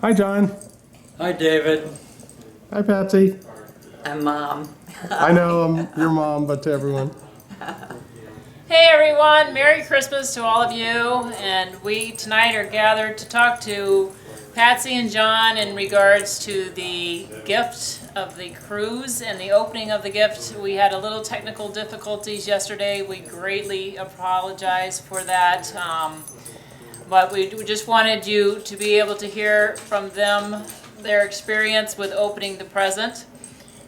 Hi, John. Hi, David. Hi, Patsy. I'm Mom. I know I'm your mom, but to everyone. Hey everyone, Merry Christmas to all of you, and we tonight are gathered to talk to Patsy and John in regards to the gift of the cruise and the opening of the gift. We had a little technical difficulties yesterday. We greatly apologize for that, but we just wanted you to be able to hear from them, their experience with opening the present.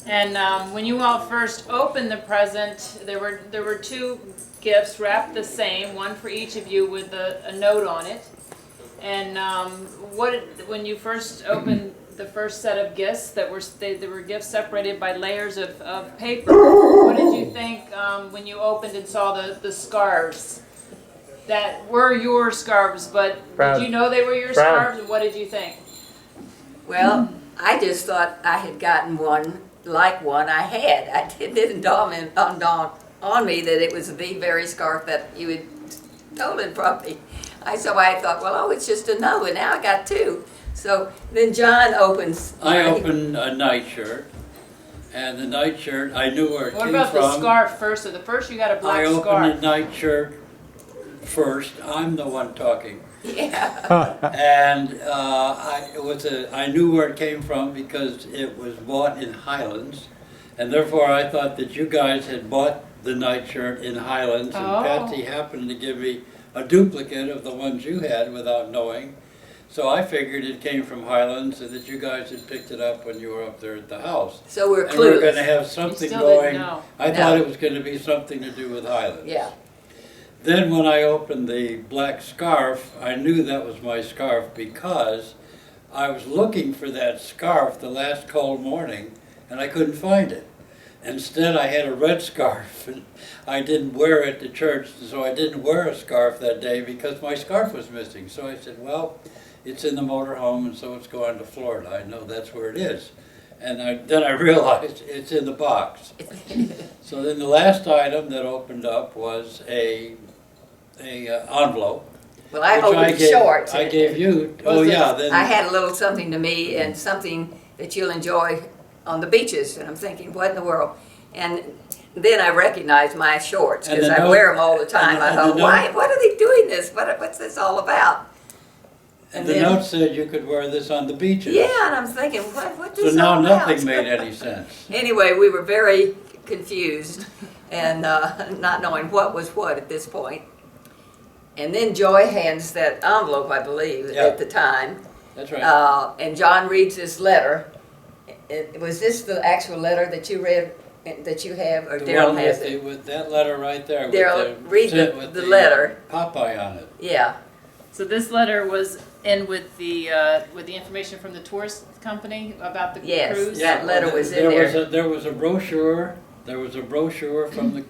And when you all first opened the present, there were two gifts wrapped the same, one for each of you with a note on it. And when you first opened the first set of gifts, there were gifts separated by layers of paper. What did you think when you opened and saw the scarves that were your scarves? But did you know they were your scarves? And what did you think? Well, I just thought I had gotten one like one I had. It didn't dawn on me that it was the very scarf that you had stolen from me. So I thought, well, it's just a note, and now I got two. So then John opens. I opened a nightshirt, and the nightshirt, I knew where it came from. What about the scarf first? So the first you got a black scarf. I opened the nightshirt first. I'm the one talking. Yeah. And I knew where it came from because it was bought in Highlands, and therefore I thought that you guys had bought the nightshirt in Highlands, and Patsy happened to give me a duplicate of the ones you had without knowing. So I figured it came from Highlands and that you guys had picked it up when you were up there at the house. So we're and clueless. we're going to have something going. I No. thought it was going to be something to do with Highlands. Yeah. Then when I opened the black scarf, I knew that was my scarf because I was looking for that scarf the last cold morning and I couldn't find it. Instead I had a red scarf and I didn't wear it to church, so I didn't wear a scarf that day because my scarf was missing. So I said, well, it's in the motorhome and so it's going to Florida. I know that's where it is. And then I realized it's in the box. So then the last item that opened up was a envelope. Well, I opened the short. I gave you. Then I had a little something to me and something that you'll enjoy on the beaches, and I'm thinking, what in the world? And then I recognized my shorts because I wear them all the time. I thought, why? What are they doing this? What's this all about? And the note said you could wear this on the beaches. Yeah, and I'm thinking, what So now nothing made any sense. Anyway, we were very confused and not knowing what was what at this point. And then Joy hands that envelope, I believe, at the time. That's right. And John reads this letter. Was this the actual letter that you read, that you have, or Daryl has it? With that letter right there. Daryl, read the letter. Popeye on it. Yeah. So this letter was in with the information from the tourist company about the cruise? Yes, that letter was in there. There was a brochure. There was a brochure from the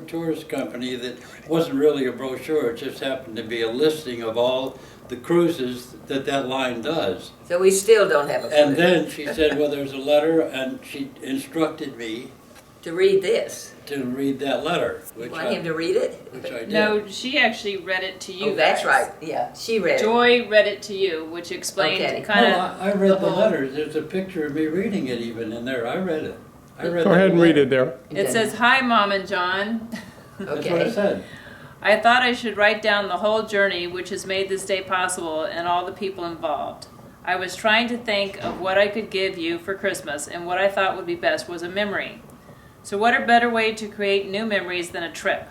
tourist company that wasn't really a brochure. It just happened to be a listing of all the cruises that line does. So we still don't have a clue. And then she said, well, there's a letter, and she instructed me to read this. To read that letter. You want him to read it? Which I did. No, she actually read it to you. Oh, that's right. Yeah, she read it. Joy read it to you, which explained kind of. I read the letter. There's a picture of me reading it even in there. I read it. Go ahead and read it there. It says, "Hi, Mom and John." That's what I said. I thought I should write down the whole journey which has made this day possible and all the people involved. I was trying to think of what I could give you for Christmas, and what I thought would be best was a memory. So what a better way to create new memories than a trip?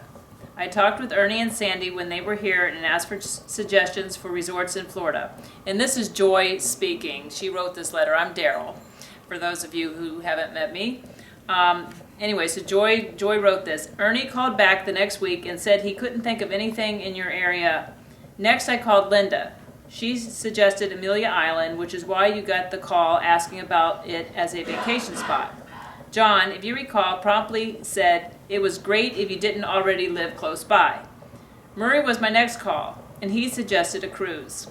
I talked with Ernie and Sandy when they were here and asked for suggestions for resorts in Florida. And this is Joy speaking. She wrote this letter. I'm Daryl, for those of you who haven't met me. Anyway, so Joy wrote this. Ernie called back the next week and said he couldn't think of anything in your area. Next, I called Linda. She suggested Amelia Island, which is why you got the call asking about it as a vacation spot. John, if you recall, promptly said it was great if you didn't already live close by. Murray was my next call, and he suggested a cruise.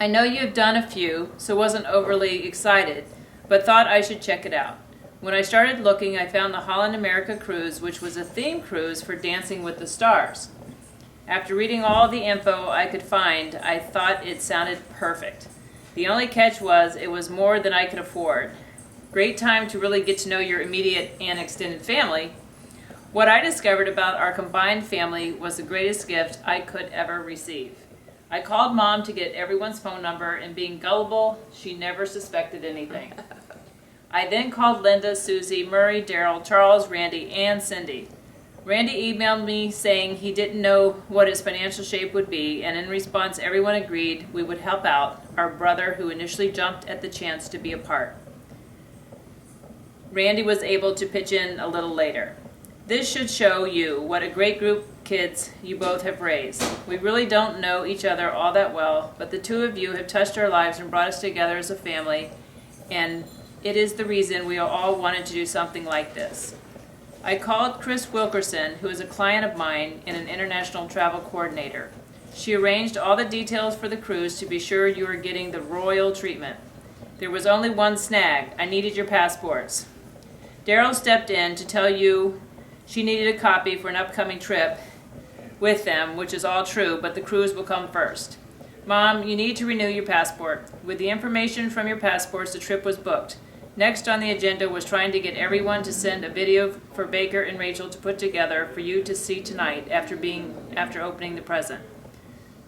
I know you have done a few, so wasn't overly excited, but thought I should check it out. When I started looking, I found the Holland America cruise, which was a theme cruise for Dancing with the Stars. After reading all the info I could find, I thought it sounded perfect. The only catch was it was more than I could afford. Great time to really get to know your immediate and extended family. What I discovered about our combined family was the greatest gift I could ever receive. I called Mom to get everyone's phone number, and being gullible, she never suspected anything. I then called Linda, Susie, Murray, Daryl, Charles, Randy, and Cindy. Randy emailed me saying he didn't know what his financial shape would be, and in response everyone agreed we would help out our brother who initially jumped at the chance to be a part. Randy was able to pitch in a little later. This should show you what a great group of kids you both have raised. We really don't know each other all that well, but the two of you have touched our lives and brought us together as a family, and it is the reason we all wanted to do something like this. I called Chris Wilkerson, who is a client of mine and an international travel coordinator. She arranged all the details for the cruise to be sure you were getting the royal treatment. There was only one snag. I needed your passports. Daryl stepped in to tell you she needed a copy for an upcoming trip with them, which is all true, but the cruise will come first. Mom, you need to renew your passport. With the information from your passports, the trip was booked. Next on the agenda was trying to get everyone to send a video for Baker and Rachel to put together for you to see tonight after opening the present.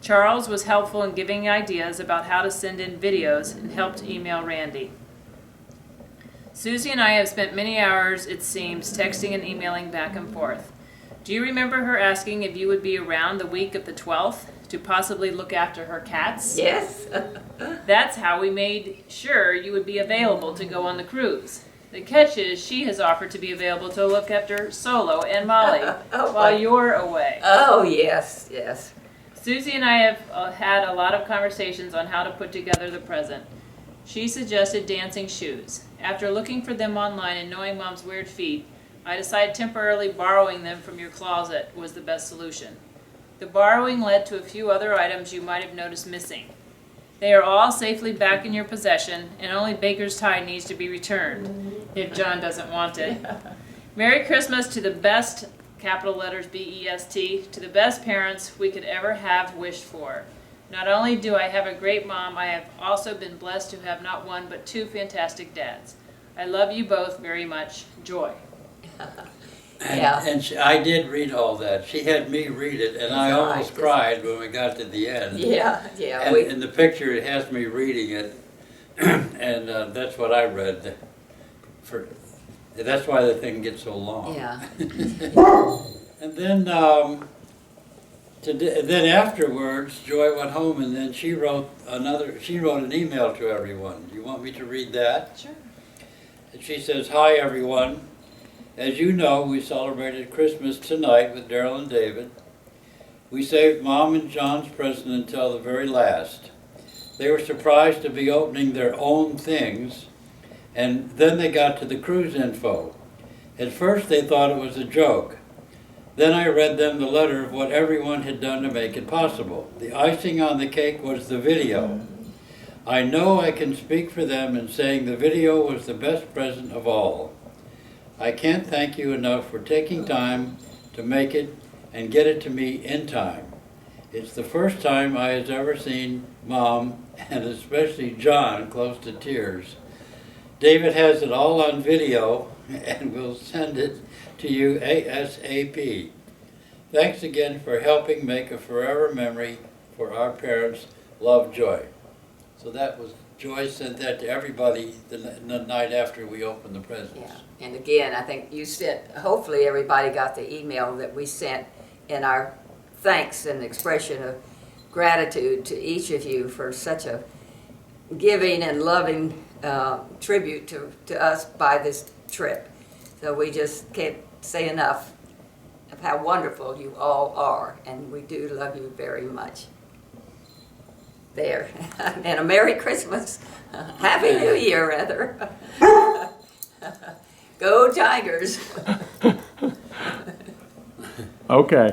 Charles was helpful in giving ideas about how to send in videos and helped email Randy. Susie and I have spent many hours, it seems, texting and emailing back and forth. Do you remember her asking if you would be around the week of the 12th to possibly look after her cats? Yes. That's how we made sure you would be available to go on the cruise. The catch is she has offered to be available to look after Solo and Molly while you're away. Oh, yes, yes. Susie and I have had a lot of conversations on how to put together the present. She suggested dancing shoes. After looking for them online and knowing Mom's weird feet, I decided temporarily borrowing them from your closet was the best solution. The borrowing led to a few other items you might have noticed missing. They are all safely back in your possession, and only Baker's tie needs to be returned, if John doesn't want it. Merry Christmas to the best, capital letters B-E-S-T, to the best parents we could ever have wished for. Not only do I have a great mom, I have also been blessed to have not one but two fantastic dads. I love you both very much. Joy. Yeah. And I did read all that. She had me read it, and I almost cried when we got to the end. Yeah, yeah. And in the picture, it has me reading it, and that's what I read. That's why the thing gets so long. Yeah. And then, then afterwards, Joy went home, and then she wrote an email to everyone. Do you want me to read that? Sure. And she says, "Hi everyone. As you know, we celebrated Christmas tonight with Daryl and David. We saved Mom and John's present until the very last. They were surprised to be opening their own things, and then they got to the cruise info. At first they thought it was a joke. Then I read them the letter of what everyone had done to make it possible. The icing on the cake was the video. I know I can speak for them in saying the video was the best present of all. I can't thank you enough for taking time to make it and get it to me in time. It's the first time I has ever seen Mom, and especially John, close to tears. David has it all on video and will send it to you ASAP. Thanks again for helping make a forever memory for our parents. Love, Joy." So that was, Joy sent that to everybody the night after we opened the presents. Yeah. And again, I think you sent, hopefully everybody got the email that we sent in our thanks and expression of gratitude to each of you for such a giving and loving tribute to us by this trip. So we just can't say enough of how wonderful you all are, and we do love you very much. There. And a Merry Christmas. Happy New Year, rather. Go Tigers. Okay.